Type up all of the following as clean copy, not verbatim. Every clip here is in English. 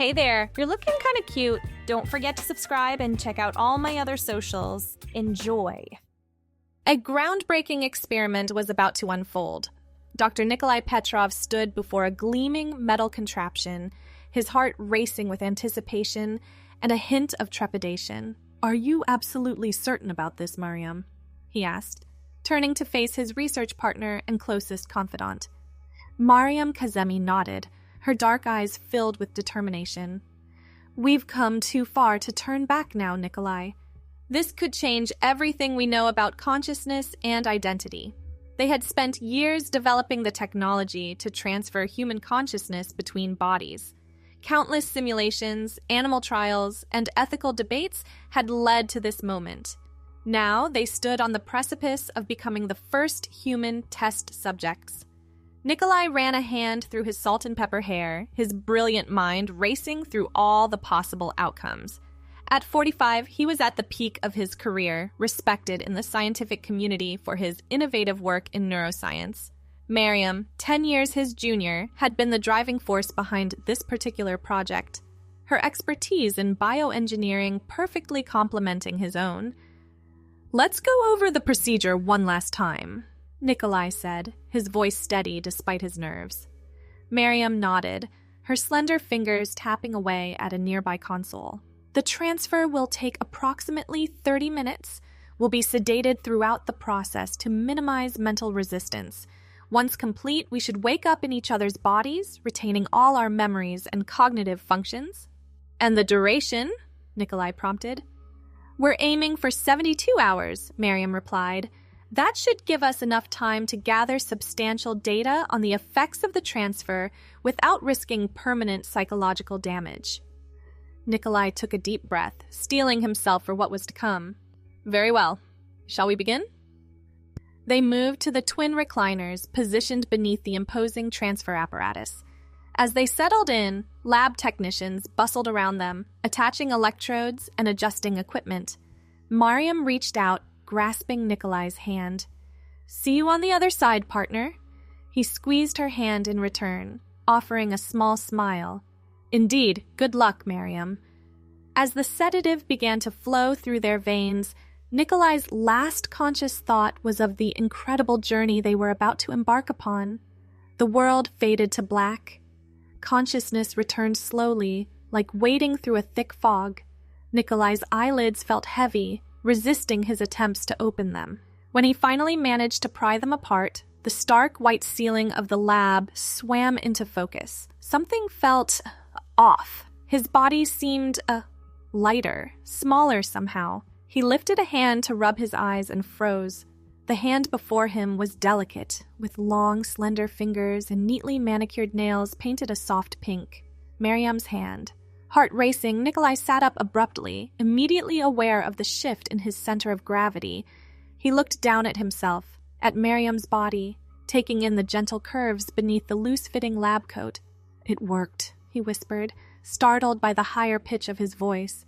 Hey there, you're looking kind of cute. Don't forget to subscribe and check out all my other socials. Enjoy. A groundbreaking experiment was about to unfold. Dr. Nikolai Petrov stood before a gleaming metal contraption, his heart racing with anticipation and a hint of trepidation. "Are you absolutely certain about this, Mariam?" he asked, turning to face his research partner and closest confidant. Mariam Kazemi nodded, her dark eyes filled with determination. "We've come too far to turn back now, Nikolai. This could change everything we know about consciousness and identity." They had spent years developing the technology to transfer human consciousness between bodies. Countless simulations, animal trials, and ethical debates had led to this moment. Now they stood on the precipice of becoming the first human test subjects. Nikolai ran a hand through his salt and pepper hair, his brilliant mind racing through all the possible outcomes. At 45, he was at the peak of his career, respected in the scientific community for his innovative work in neuroscience. Mariam, 10 years his junior, had been the driving force behind this particular project, her expertise in bioengineering perfectly complementing his own. "Let's go over the procedure one last time," Nikolai said, his voice steady despite his nerves. Mariam nodded, her slender fingers tapping away at a nearby console. "The transfer will take approximately 30 minutes. We'll be sedated throughout the process to minimize mental resistance. Once complete, we should wake up in each other's bodies, retaining all our memories and cognitive functions." "And the duration?" Nikolai prompted. "We're aiming for 72 hours, Mariam replied. "That should give us enough time to gather substantial data on the effects of the transfer without risking permanent psychological damage." Nikolai took a deep breath, steeling himself for what was to come. "Very well. Shall we begin?" They moved to the twin recliners positioned beneath the imposing transfer apparatus. As they settled in, lab technicians bustled around them, attaching electrodes and adjusting equipment. Mariam reached out, grasping Nikolai's hand. "See you on the other side, partner." He squeezed her hand in return, offering a small smile. "Indeed, good luck, Mariam." As the sedative began to flow through their veins, Nikolai's last conscious thought was of the incredible journey they were about to embark upon. The world faded to black. Consciousness returned slowly, like wading through a thick fog. Nikolai's eyelids felt heavy, resisting his attempts to open them. When he finally managed to pry them apart, the stark white ceiling of the lab swam into focus. Something felt off. His body seemed lighter, smaller somehow. He lifted a hand to rub his eyes and froze. The hand before him was delicate, with long, slender fingers and neatly manicured nails painted a soft pink. Mariam's hand. Heart racing, Nikolai sat up abruptly, immediately aware of the shift in his center of gravity. He looked down at himself, at Mariam's body, taking in the gentle curves beneath the loose-fitting lab coat. "It worked," he whispered, startled by the higher pitch of his voice.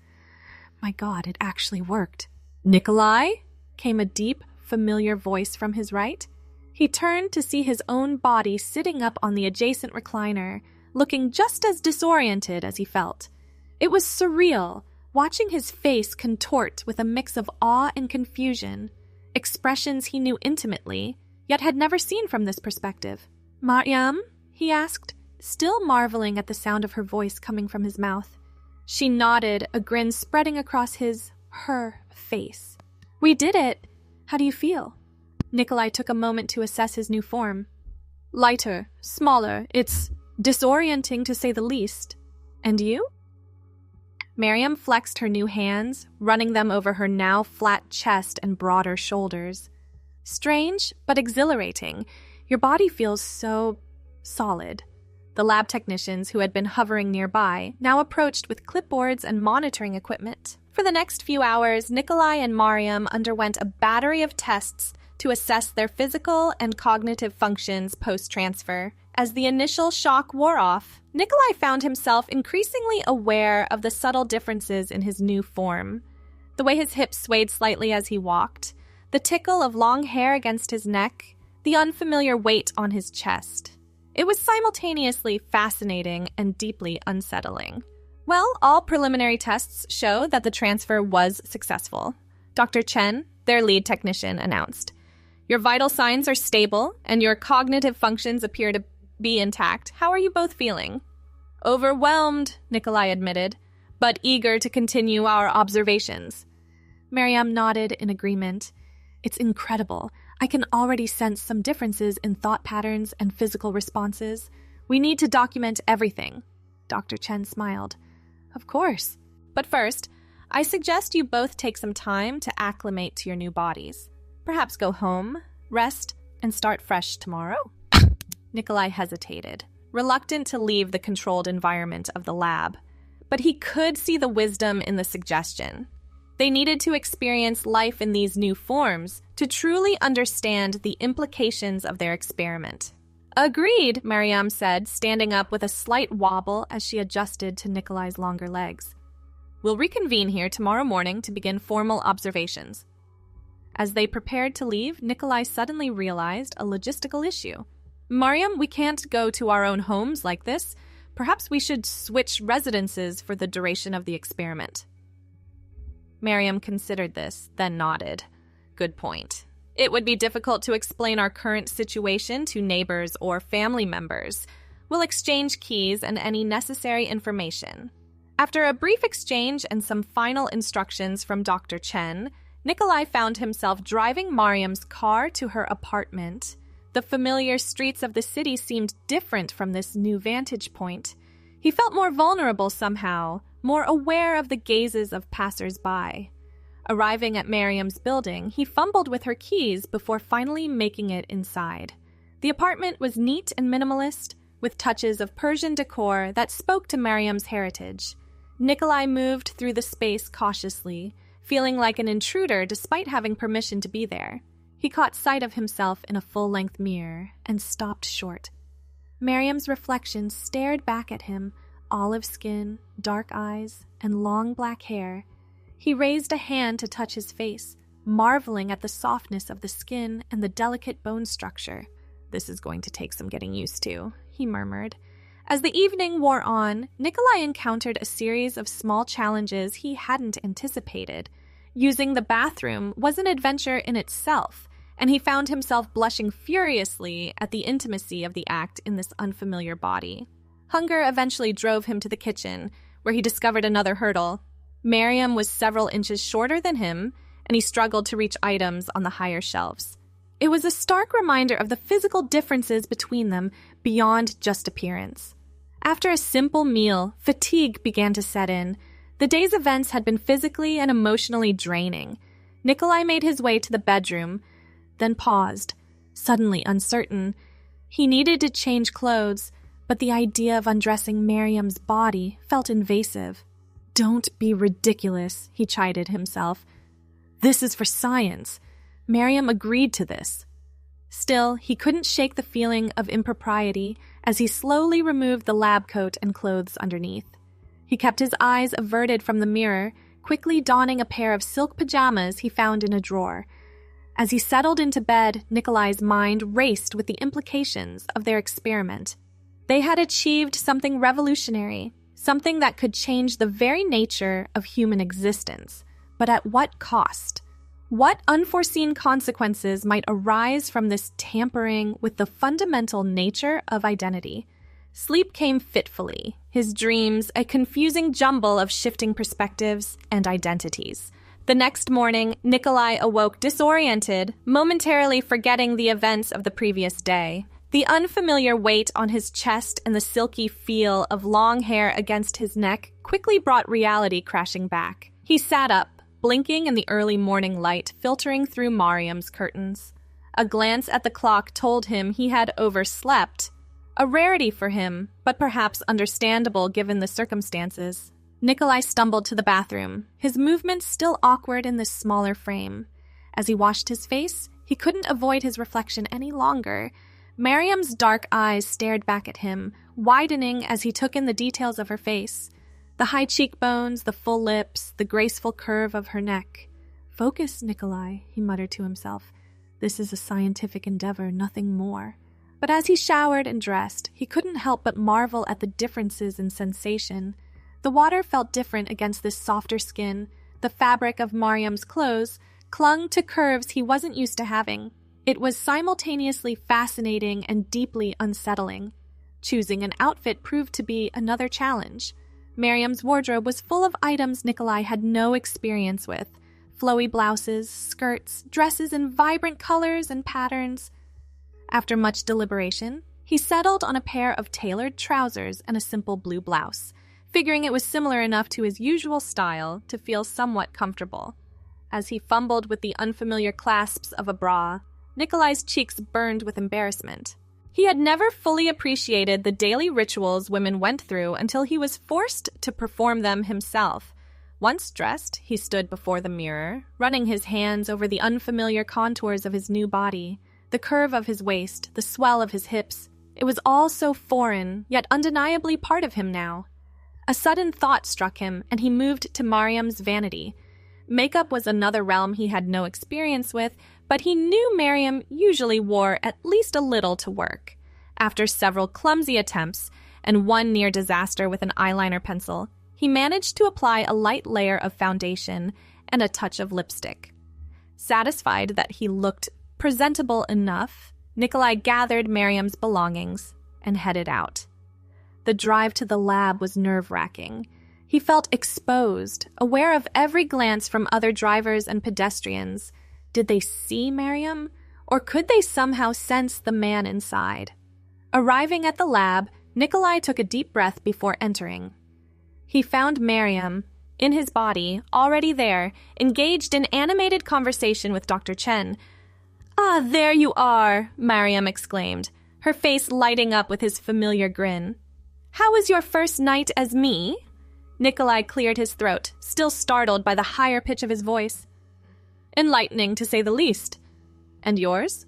"My God, it actually worked." "Nikolai?" came a deep, familiar voice from his right. He turned to see his own body sitting up on the adjacent recliner, looking just as disoriented as he felt. It was surreal, watching his face contort with a mix of awe and confusion, expressions he knew intimately, yet had never seen from this perspective. "Mariam?" he asked, still marveling at the sound of her voice coming from his mouth. She nodded, a grin spreading across her face. "We did it. How do you feel?" Nikolai took a moment to assess his new form. "Lighter, smaller. It's disorienting to say the least. And you?" Mariam flexed her new hands, running them over her now flat chest and broader shoulders. "Strange, but exhilarating. Your body feels so solid." The lab technicians, who had been hovering nearby, now approached with clipboards and monitoring equipment. For the next few hours, Nikolai and Mariam underwent a battery of tests to assess their physical and cognitive functions post-transfer. As the initial shock wore off, Nikolai found himself increasingly aware of the subtle differences in his new form. The way his hips swayed slightly as he walked, the tickle of long hair against his neck, the unfamiliar weight on his chest. It was simultaneously fascinating and deeply unsettling. Well, all preliminary tests show that the transfer was successful. Dr. Chen, their lead technician, announced. Your vital signs are stable, and your cognitive functions appear to be intact. How are you both feeling? Overwhelmed, Nikolai admitted, but eager to continue our observations. Mariam nodded in agreement. It's incredible. I can already sense some differences in thought patterns and physical responses. We need to document everything. Dr. Chen smiled. Of course. But first, I suggest you both take some time to acclimate to your new bodies. Perhaps go home, rest, and start fresh tomorrow. Nikolai hesitated, reluctant to leave the controlled environment of the lab. But he could see the wisdom in the suggestion. They needed to experience life in these new forms to truly understand the implications of their experiment. Agreed, Mariam said, standing up with a slight wobble as she adjusted to Nikolai's longer legs. We'll reconvene here tomorrow morning to begin formal observations. As they prepared to leave, Nikolai suddenly realized a logistical issue. Mariam, we can't go to our own homes like this. Perhaps we should switch residences for the duration of the experiment. Mariam considered this, then nodded. Good point. It would be difficult to explain our current situation to neighbors or family members. We'll exchange keys and any necessary information. After a brief exchange and some final instructions from Dr. Chen, Nikolai found himself driving Mariam's car to her apartment. The familiar streets of the city seemed different from this new vantage point. He felt more vulnerable somehow, more aware of the gazes of passers-by. Arriving at Mariam's building, he fumbled with her keys before finally making it inside. The apartment was neat and minimalist, with touches of Persian decor that spoke to Mariam's heritage. Nikolai moved through the space cautiously, feeling like an intruder despite having permission to be there. He caught sight of himself in a full-length mirror and stopped short. Mariam's reflection stared back at him, olive skin, dark eyes, and long black hair. He raised a hand to touch his face, marveling at the softness of the skin and the delicate bone structure. This is going to take some getting used to, he murmured. As the evening wore on, Nikolai encountered a series of small challenges he hadn't anticipated. Using the bathroom was an adventure in itself, and he found himself blushing furiously at the intimacy of the act in this unfamiliar body. Hunger eventually drove him to the kitchen, where he discovered another hurdle. Mariam was several inches shorter than him, and he struggled to reach items on the higher shelves. It was a stark reminder of the physical differences between them beyond just appearance. After a simple meal, fatigue began to set in. The day's events had been physically and emotionally draining. Nikolai made his way to the bedroom, then paused, suddenly uncertain. He needed to change clothes, but the idea of undressing Mariam's body felt invasive. Don't be ridiculous, he chided himself. This is for science. Mariam agreed to this. Still, he couldn't shake the feeling of impropriety as he slowly removed the lab coat and clothes underneath. He kept his eyes averted from the mirror, quickly donning a pair of silk pajamas he found in a drawer. As he settled into bed, Nikolai's mind raced with the implications of their experiment. They had achieved something revolutionary, something that could change the very nature of human existence. But at what cost? What unforeseen consequences might arise from this tampering with the fundamental nature of identity? Sleep came fitfully, his dreams a confusing jumble of shifting perspectives and identities. The next morning, Nikolai awoke disoriented, momentarily forgetting the events of the previous day. The unfamiliar weight on his chest and the silky feel of long hair against his neck quickly brought reality crashing back. He sat up, blinking in the early morning light filtering through Mariam's curtains. A glance at the clock told him he had overslept, a rarity for him, but perhaps understandable given the circumstances. Nikolai stumbled to the bathroom, his movements still awkward in this smaller frame. As he washed his face, he couldn't avoid his reflection any longer. Mariam's dark eyes stared back at him, widening as he took in the details of her face. The high cheekbones, the full lips, the graceful curve of her neck. Focus, Nikolai, he muttered to himself. This is a scientific endeavor, nothing more. But as he showered and dressed, he couldn't help but marvel at the differences in sensation. The water felt different against this softer skin. The fabric of Mariam's clothes clung to curves he wasn't used to having. It was simultaneously fascinating and deeply unsettling. Choosing an outfit proved to be another challenge. Mariam's wardrobe was full of items Nikolai had no experience with. Flowy blouses, skirts, dresses in vibrant colors and patterns. After much deliberation, he settled on a pair of tailored trousers and a simple blue blouse, figuring it was similar enough to his usual style to feel somewhat comfortable. As he fumbled with the unfamiliar clasps of a bra, Nikolai's cheeks burned with embarrassment. He had never fully appreciated the daily rituals women went through until he was forced to perform them himself. Once dressed, he stood before the mirror, running his hands over the unfamiliar contours of his new body, the curve of his waist, the swell of his hips. It was all so foreign, yet undeniably part of him now. A sudden thought struck him, and he moved to Mariam's vanity. Makeup was another realm he had no experience with, but he knew Mariam usually wore at least a little to work. After several clumsy attempts, and one near disaster with an eyeliner pencil, he managed to apply a light layer of foundation and a touch of lipstick. Satisfied that he looked presentable enough, Nikolai gathered Mariam's belongings and headed out. The drive to the lab was nerve-wracking. He felt exposed, aware of every glance from other drivers and pedestrians. Did they see Mariam, or could they somehow sense the man inside? Arriving at the lab, Nikolai took a deep breath before entering. He found Mariam, in his body, already there, engaged in animated conversation with Dr. Chen. "Ah, there you are," Mariam exclaimed, her face lighting up with his familiar grin. "How was your first night as me?" Nikolai cleared his throat, still startled by the higher pitch of his voice. "Enlightening, to say the least. And yours?"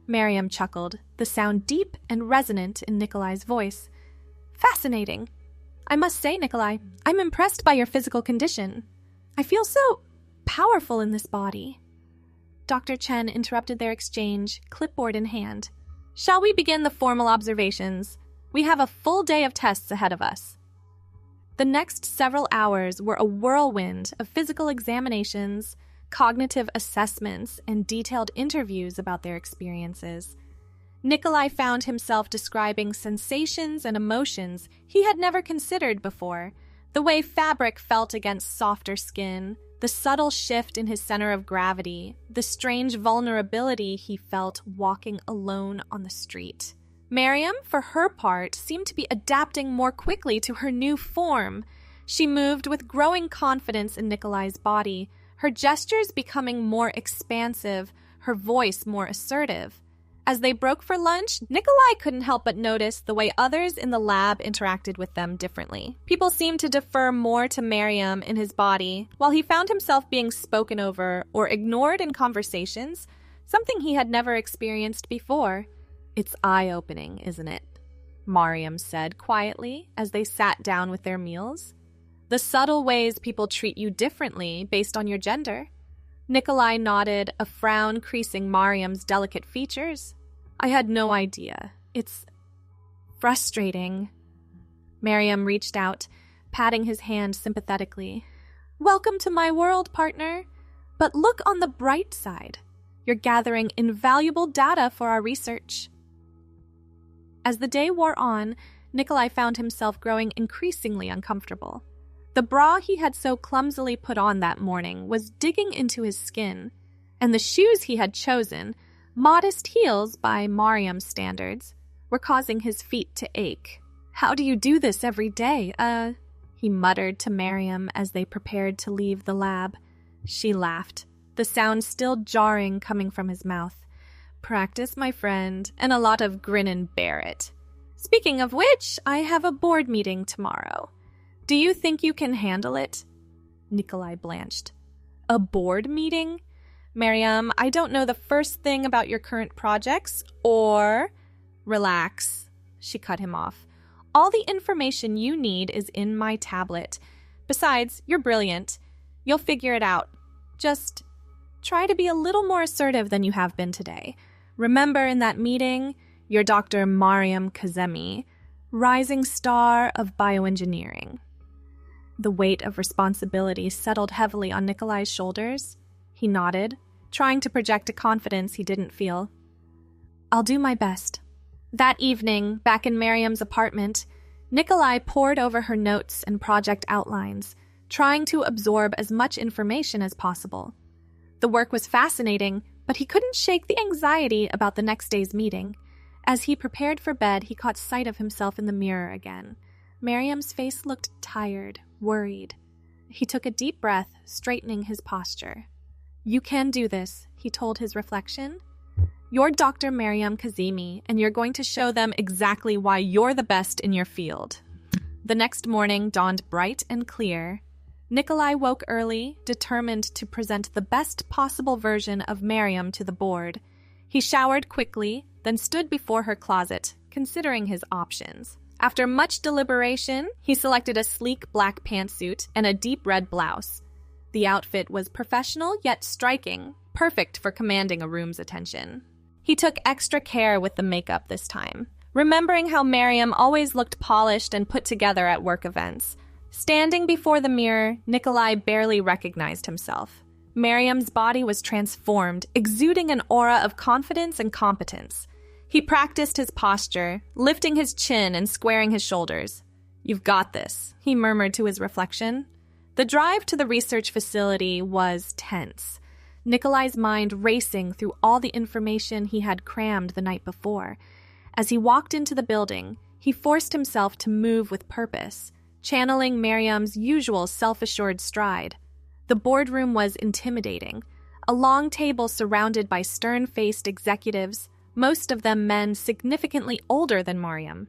Mariam chuckled, the sound deep and resonant in Nikolai's voice. "Fascinating. I must say, Nikolai, I'm impressed by your physical condition. I feel so powerful in this body." Dr. Chen interrupted their exchange, clipboard in hand. "Shall we begin the formal observations? We have a full day of tests ahead of us." The next several hours were a whirlwind of physical examinations, cognitive assessments, and detailed interviews about their experiences. Nikolai found himself describing sensations and emotions he had never considered before, the way fabric felt against softer skin, the subtle shift in his center of gravity, the strange vulnerability he felt walking alone on the street. Mariam, for her part, seemed to be adapting more quickly to her new form. She moved with growing confidence in Nikolai's body, her gestures becoming more expansive, her voice more assertive. As they broke for lunch, Nikolai couldn't help but notice the way others in the lab interacted with them differently. People seemed to defer more to Mariam in his body, while he found himself being spoken over or ignored in conversations, something he had never experienced before. "It's eye-opening, isn't it?" Mariam said quietly as they sat down with their meals. "The subtle ways people treat you differently based on your gender." Nikolai nodded, a frown creasing Mariam's delicate features. "I had no idea. It's frustrating." Mariam reached out, patting his hand sympathetically. "Welcome to my world, partner. But look on the bright side. You're gathering invaluable data for our research." As the day wore on, Nikolai found himself growing increasingly uncomfortable. The bra he had so clumsily put on that morning was digging into his skin, and the shoes he had chosen, modest heels by Mariam's standards, were causing his feet to ache. "How do you do this every day? He muttered to Mariam as they prepared to leave the lab. She laughed, the sound still jarring coming from his mouth. "Practice, my friend, and a lot of grin and bear it. Speaking of which, I have a board meeting tomorrow. Do you think you can handle it?" Nikolai blanched. "A board meeting? Mariam, I don't know the first thing about your current projects, or—" "Relax," she cut him off. "All the information you need is in my tablet. Besides, you're brilliant. You'll figure it out. Just try to be a little more assertive than you have been today. Remember in that meeting, you're Dr. Mariam Kazemi, rising star of bioengineering." The weight of responsibility settled heavily on Nikolai's shoulders. He nodded, trying to project a confidence he didn't feel. "I'll do my best." That evening, back in Miriam's apartment, Nikolai pored over her notes and project outlines, trying to absorb as much information as possible. The work was fascinating, but he couldn't shake the anxiety about the next day's meeting. As he prepared for bed, he caught sight of himself in the mirror again. Miriam's face looked tired, worried. He took a deep breath, straightening his posture. "You can do this," he told his reflection. "You're Dr. Mariam Kazemi, and you're going to show them exactly why you're the best in your field." The next morning dawned bright and clear. Nikolai woke early, determined to present the best possible version of Mariam to the board. He showered quickly, then stood before her closet, considering his options. After much deliberation, he selected a sleek black pantsuit and a deep red blouse. The outfit was professional yet striking, perfect for commanding a room's attention. He took extra care with the makeup this time, remembering how Mariam always looked polished and put together at work events. Standing before the mirror, Nikolai barely recognized himself. Mariam's body was transformed, exuding an aura of confidence and competence. He practiced his posture, lifting his chin and squaring his shoulders. "You've got this," he murmured to his reflection. The drive to the research facility was tense, Nikolai's mind racing through all the information he had crammed the night before. As he walked into the building, he forced himself to move with purpose, channeling Mariam's usual self-assured stride. The boardroom was intimidating. A long table surrounded by stern-faced executives, most of them men significantly older than Mariam.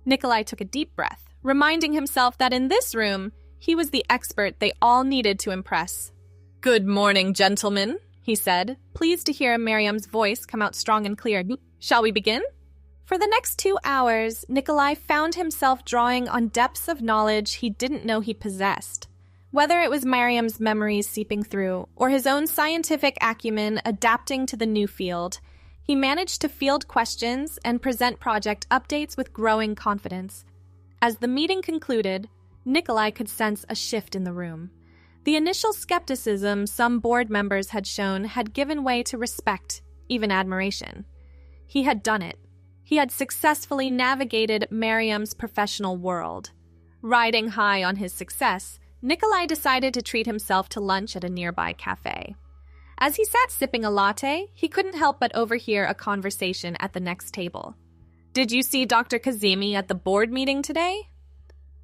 Nikolai took a deep breath, reminding himself that in this room, he was the expert they all needed to impress. "Good morning, gentlemen," he said, pleased to hear Mariam's voice come out strong and clear. "Shall we begin?" For the next 2 hours, Nikolai found himself drawing on depths of knowledge he didn't know he possessed. Whether it was Mariam's memories seeping through, or his own scientific acumen adapting to the new field, he managed to field questions and present project updates with growing confidence. As the meeting concluded, Nikolai could sense a shift in the room. The initial skepticism some board members had shown had given way to respect, even admiration. He had done it. He had successfully navigated Mariam's professional world. Riding high on his success, Nikolai decided to treat himself to lunch at a nearby cafe. As he sat sipping a latte, he couldn't help but overhear a conversation at the next table. "Did you see Dr. Kazemi at the board meeting today?"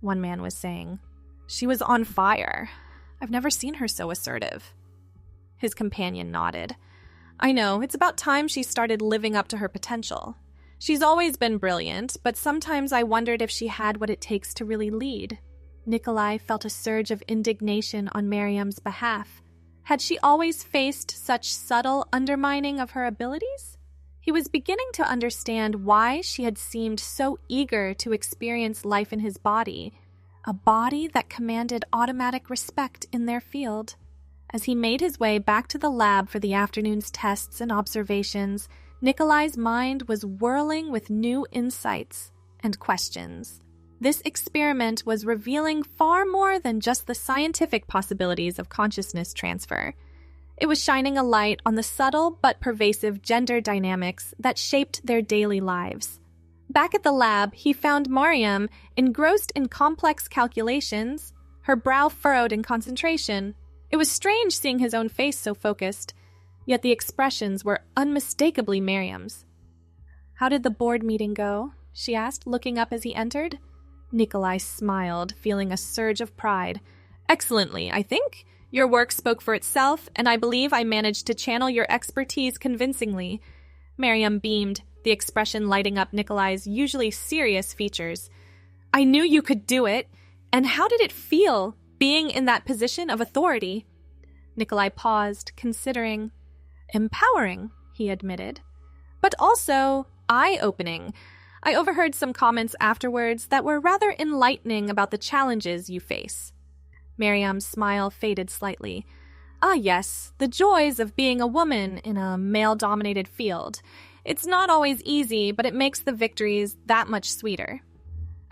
One man was saying. "She was on fire. I've never seen her so assertive." His companion nodded. "I know, it's about time she started living up to her potential. She's always been brilliant, but sometimes I wondered if she had what it takes to really lead." Nikolai felt a surge of indignation on Mariam's behalf. Had she always faced such subtle undermining of her abilities? He was beginning to understand why she had seemed so eager to experience life in his body, a body that commanded automatic respect in their field. As he made his way back to the lab for the afternoon's tests and observations, Nikolai's mind was whirling with new insights and questions. This experiment was revealing far more than just the scientific possibilities of consciousness transfer. It was shining a light on the subtle but pervasive gender dynamics that shaped their daily lives. Back at the lab, he found Mariam engrossed in complex calculations, her brow furrowed in concentration. It was strange seeing his own face so focused, yet the expressions were unmistakably Mariam's. "How did the board meeting go?" she asked, looking up as he entered. Nikolai smiled, feeling a surge of pride. "Excellently, I think. Your work spoke for itself, and I believe I managed to channel your expertise convincingly." Mariam beamed, the expression lighting up Nikolai's usually serious features. "I knew you could do it. And how did it feel, being in that position of authority?" Nikolai paused, considering. "Empowering," he admitted. "But also eye-opening. I overheard some comments afterwards that were rather enlightening about the challenges you face." Mariam's smile faded slightly. "Ah, yes, the joys of being a woman in a male-dominated field. It's not always easy, but it makes the victories that much sweeter."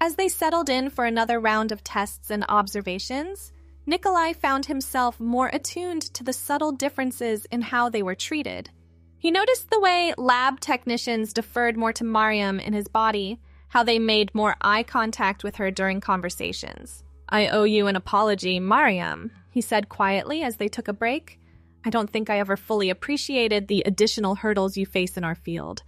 As they settled in for another round of tests and observations, Nikolai found himself more attuned to the subtle differences in how they were treated. He noticed the way lab technicians deferred more to Mariam in his body, how they made more eye contact with her during conversations. "I owe you an apology, Mariam," he said quietly as they took a break. "I don't think I ever fully appreciated the additional hurdles you face in our field."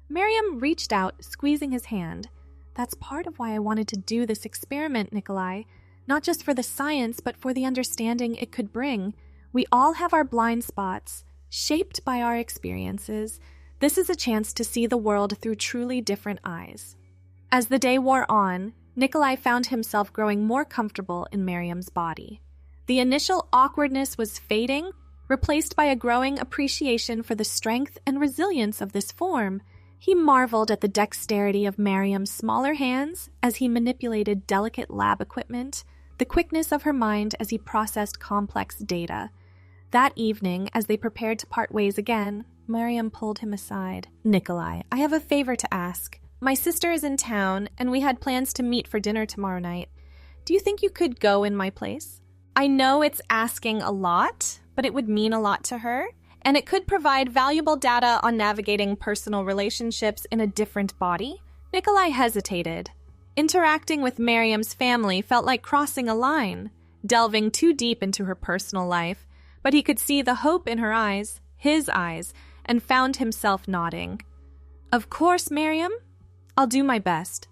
Mariam reached out, squeezing his hand. "That's part of why I wanted to do this experiment, Nikolai. Not just for the science, but for the understanding it could bring. We all have our blind spots, shaped by our experiences. This is a chance to see the world through truly different eyes." As the day wore on, Nikolai found himself growing more comfortable in Mariam's body. The initial awkwardness was fading, replaced by a growing appreciation for the strength and resilience of this form. He marveled at the dexterity of Mariam's smaller hands as he manipulated delicate lab equipment, the quickness of her mind as he processed complex data. That evening, as they prepared to part ways again, Mariam pulled him aside. "Nikolai, I have a favor to ask. My sister is in town, and we had plans to meet for dinner tomorrow night. Do you think you could go in my place? I know it's asking a lot, but it would mean a lot to her, and it could provide valuable data on navigating personal relationships in a different body." Nikolai hesitated. Interacting with Mariam's family felt like crossing a line, delving too deep into her personal life, but he could see the hope in her eyes, his eyes, and found himself nodding. "Of course, Mariam. I'll do my best."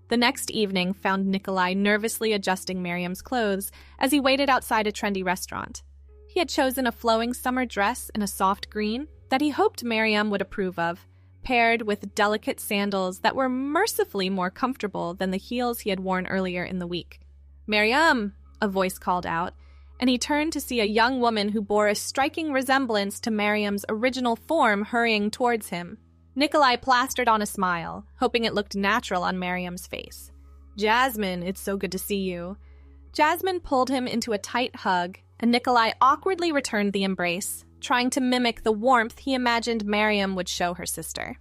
The next evening found Nikolai nervously adjusting Mariam's clothes as he waited outside a trendy restaurant. He had chosen a flowing summer dress in a soft green that he hoped Mariam would approve of, paired with delicate sandals that were mercifully more comfortable than the heels he had worn earlier in the week. "Mariam!" a voice called out, and he turned to see a young woman who bore a striking resemblance to Mariam's original form hurrying towards him. Nikolai plastered on a smile, hoping it looked natural on Mariam's face. "Jasmine, it's so good to see you." Jasmine pulled him into a tight hug, and Nikolai awkwardly returned the embrace, trying to mimic the warmth he imagined Mariam would show her sister.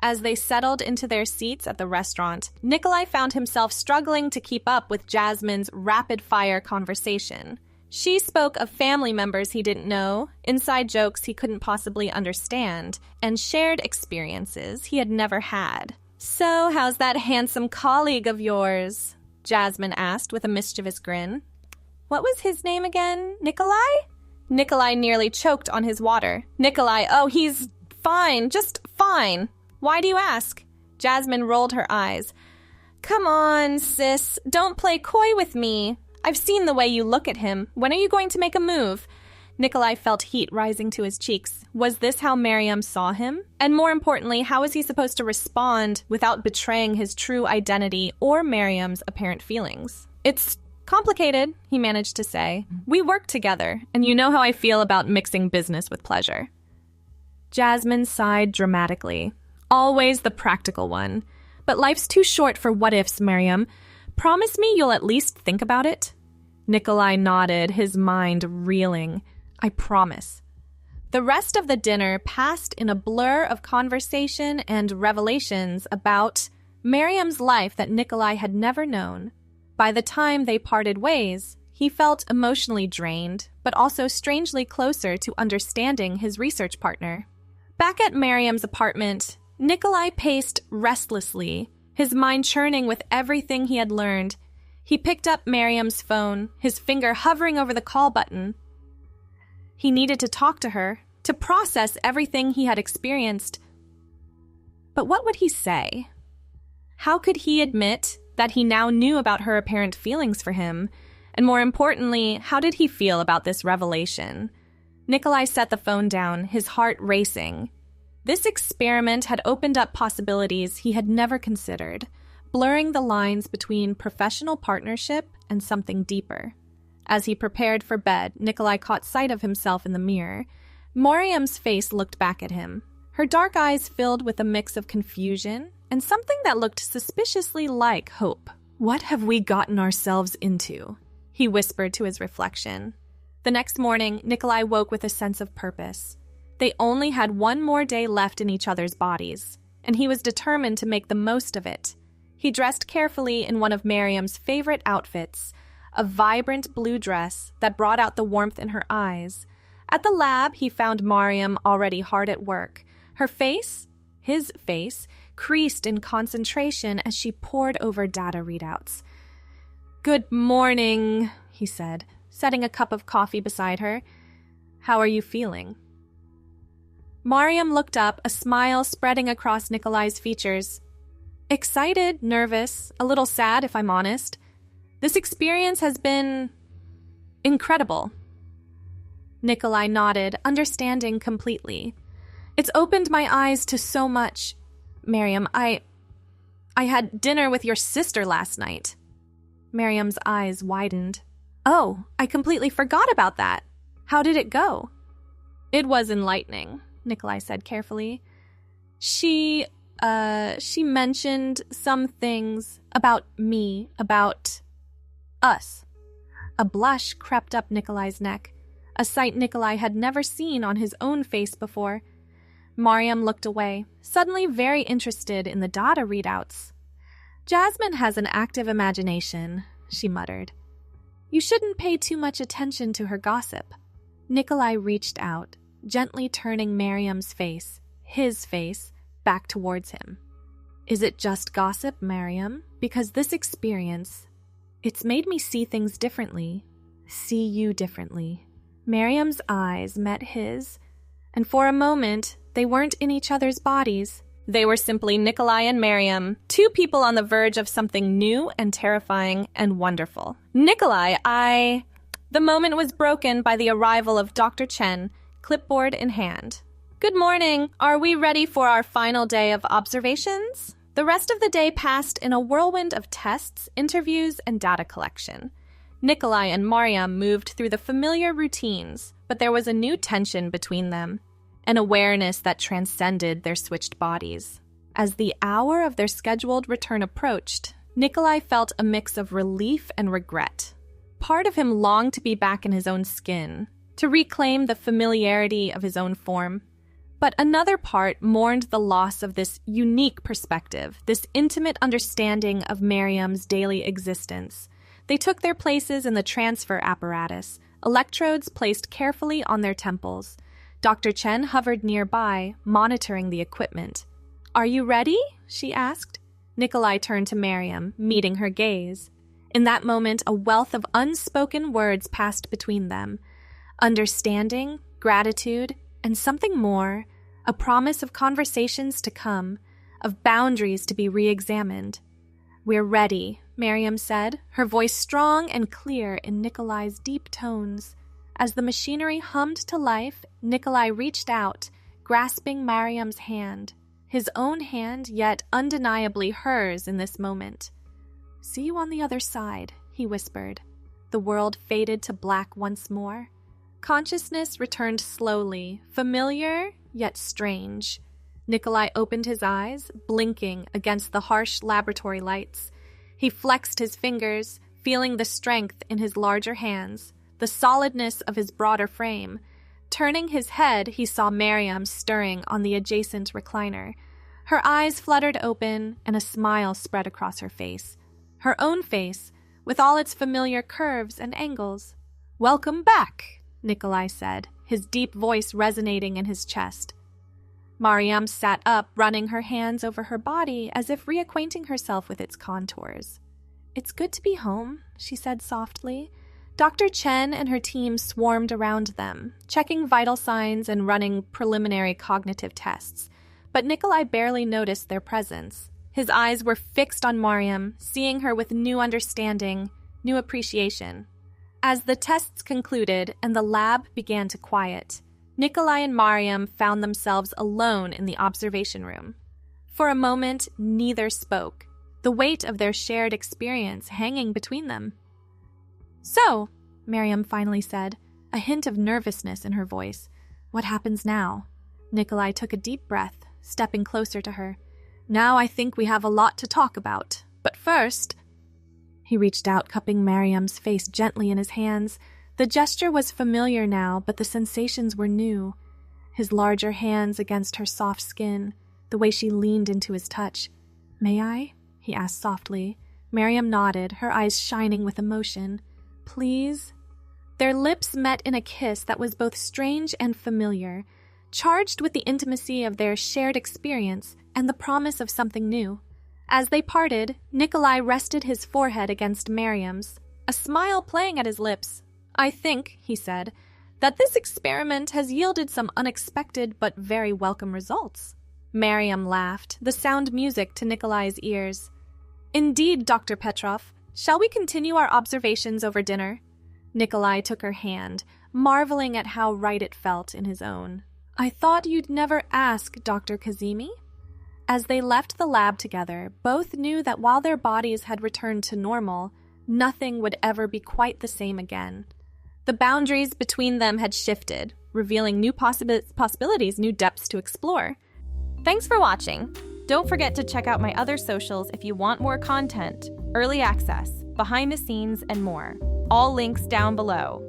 As they settled into their seats at the restaurant, Nikolai found himself struggling to keep up with Jasmine's rapid-fire conversation. She spoke of family members he didn't know, inside jokes he couldn't possibly understand, and shared experiences he had never had. "So, how's that handsome colleague of yours?" Jasmine asked with a mischievous grin. "What was his name again? Nikolai?" Nikolai nearly choked on his water. "Nikolai, oh, he's fine, just fine. Why do you ask?" Jasmine rolled her eyes. "Come on, sis, don't play coy with me. I've seen the way you look at him. When are you going to make a move?" Nikolai felt heat rising to his cheeks. Was this how Mariam saw him? And more importantly, how was he supposed to respond without betraying his true identity or Mariam's apparent feelings? "It's complicated," he managed to say. "We work together, and you know how I feel about mixing business with pleasure." Jasmine sighed dramatically. Always the practical one. "But life's too short for what-ifs, Mariam. Promise me you'll at least think about it?" Nikolai nodded, his mind reeling. "I promise." The rest of the dinner passed in a blur of conversation and revelations about Mariam's life that Nikolai had never known. By the time they parted ways, he felt emotionally drained, but also strangely closer to understanding his research partner. Back at Mariam's apartment, Nikolai paced restlessly, his mind churning with everything he had learned. He picked up Mariam's phone, his finger hovering over the call button. He needed to talk to her, to process everything he had experienced. But what would he say? How could he admit that he now knew about her apparent feelings for him? And more importantly, how did he feel about this revelation? Nikolai set the phone down, his heart racing. This experiment had opened up possibilities he had never considered, blurring the lines between professional partnership and something deeper. As he prepared for bed, Nikolai caught sight of himself in the mirror. Mariam's face looked back at him, her dark eyes filled with a mix of confusion and something that looked suspiciously like hope. "What have we gotten ourselves into?" he whispered to his reflection. The next morning, Nikolai woke with a sense of purpose. They only had one more day left in each other's bodies, and he was determined to make the most of it. He dressed carefully in one of Miriam's favorite outfits, a vibrant blue dress that brought out the warmth in her eyes. At the lab, he found Miriam already hard at work. Her face, his face, creased in concentration as she pored over data readouts. "Good morning," he said, setting a cup of coffee beside her. "How are you feeling?" Miriam looked up, a smile spreading across Nikolai's features. "Excited, nervous, a little sad if I'm honest. This experience has been incredible." Nikolai nodded, understanding completely. "It's opened my eyes to so much. Miriam, I had dinner with your sister last night." Miriam's eyes widened. "Oh, I completely forgot about that. How did it go?" "It was enlightening," Nikolai said carefully. She mentioned some things about me, about us." A blush crept up Nikolai's neck, a sight Nikolai had never seen on his own face before. Miriam looked away, suddenly very interested in the data readouts. "Jasmine has an active imagination," she muttered. "You shouldn't pay too much attention to her gossip." Nikolai reached out, gently turning Miriam's face, his face, back towards him. "Is it just gossip, Miriam? Because this experience, it's made me see things differently, see you differently." Miriam's eyes met his, and for a moment, they weren't in each other's bodies. They were simply Nikolai and Miriam, two people on the verge of something new and terrifying and wonderful. "Nikolai, The moment was broken by the arrival of Dr. Chen, clipboard in hand. "Good morning. Are we ready for our final day of observations?" The rest of the day passed in a whirlwind of tests, interviews, and data collection. Nikolai and Miriam moved through the familiar routines, but there was a new tension between them, an awareness that transcended their switched bodies. As the hour of their scheduled return approached, Nikolai felt a mix of relief and regret. Part of him longed to be back in his own skin, to reclaim the familiarity of his own form. But another part mourned the loss of this unique perspective, this intimate understanding of Miriam's daily existence. They took their places in the transfer apparatus, electrodes placed carefully on their temples. Dr. Chen hovered nearby, monitoring the equipment. "Are you ready?" she asked. Nikolai turned to Miriam, meeting her gaze. In that moment, a wealth of unspoken words passed between them. Understanding, gratitude, and something more, a promise of conversations to come, of boundaries to be re-examined. "We're ready," Miriam said, her voice strong and clear in Nikolai's deep tones. As the machinery hummed to life, Nikolai reached out, grasping Miriam's hand, his own hand, yet undeniably hers in this moment. "See you on the other side," he whispered. The world faded to black once more. Consciousness returned slowly, familiar yet strange. Nikolai opened his eyes, blinking against the harsh laboratory lights. He flexed his fingers, feeling the strength in his larger hands, the solidness of his broader frame. Turning his head, he saw Miriam stirring on the adjacent recliner. Her eyes fluttered open, and a smile spread across her face. Her own face, with all its familiar curves and angles. "Welcome back," Nikolai said, his deep voice resonating in his chest. Miriam sat up, running her hands over her body as if reacquainting herself with its contours. "It's good to be home," she said softly. Dr. Chen and her team swarmed around them, checking vital signs and running preliminary cognitive tests. But Nikolai barely noticed their presence. His eyes were fixed on Miriam, seeing her with new understanding, new appreciation. As the tests concluded and the lab began to quiet, Nikolai and Miriam found themselves alone in the observation room. For a moment, neither spoke, the weight of their shared experience hanging between them. "So," Miriam finally said, a hint of nervousness in her voice, "what happens now?" Nikolai took a deep breath, stepping closer to her. "Now I think we have a lot to talk about. But first—" He reached out, cupping Miriam's face gently in his hands. The gesture was familiar now, but the sensations were new. His larger hands against her soft skin, the way she leaned into his touch. "May I?" he asked softly. Miriam nodded, her eyes shining with emotion. Please? Their lips met in a kiss that was both strange and familiar, charged with the intimacy of their shared experience and the promise of something new. As they parted, Nikolai rested his forehead against Miriam's, a smile playing at his lips. I think, he said, that this experiment has yielded some unexpected but very welcome results. Miriam laughed, the sound music to Nikolai's ears. Indeed, Dr. Petrov. Shall we continue our observations over dinner? Nikolai took her hand, marveling at how right it felt in his own. I thought you'd never ask, Dr. Kazemi? As they left the lab together, both knew that while their bodies had returned to normal, nothing would ever be quite the same again. The boundaries between them had shifted, revealing new possibilities, new depths to explore. Thanks for watching. Don't forget to check out my other socials if you want more content, early access, behind the scenes, and more. All links down below.